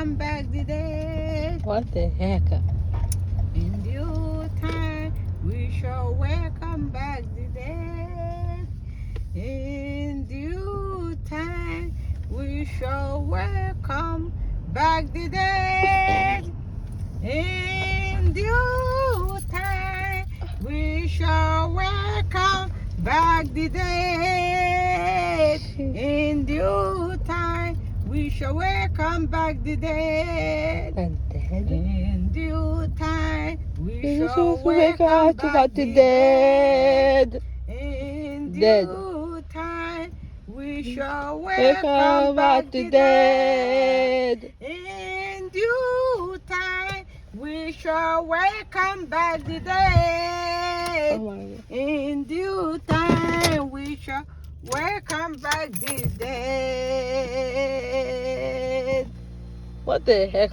welcome back the dead. What the heck? In due time, we shall welcome back the dead. In due time, we shall welcome back the dead. In due time, we shall welcome back the dead. In due time, we shall welcome back the dead. And dead? In due time, we Jesus shall wake welcome up back the the dead. dead. In Dead. due time, we shall Wake welcome up back the the dead. dead. In due time, we shall welcome back the dead. Oh my God. In due time, we shall welcome back the dead. What the heck?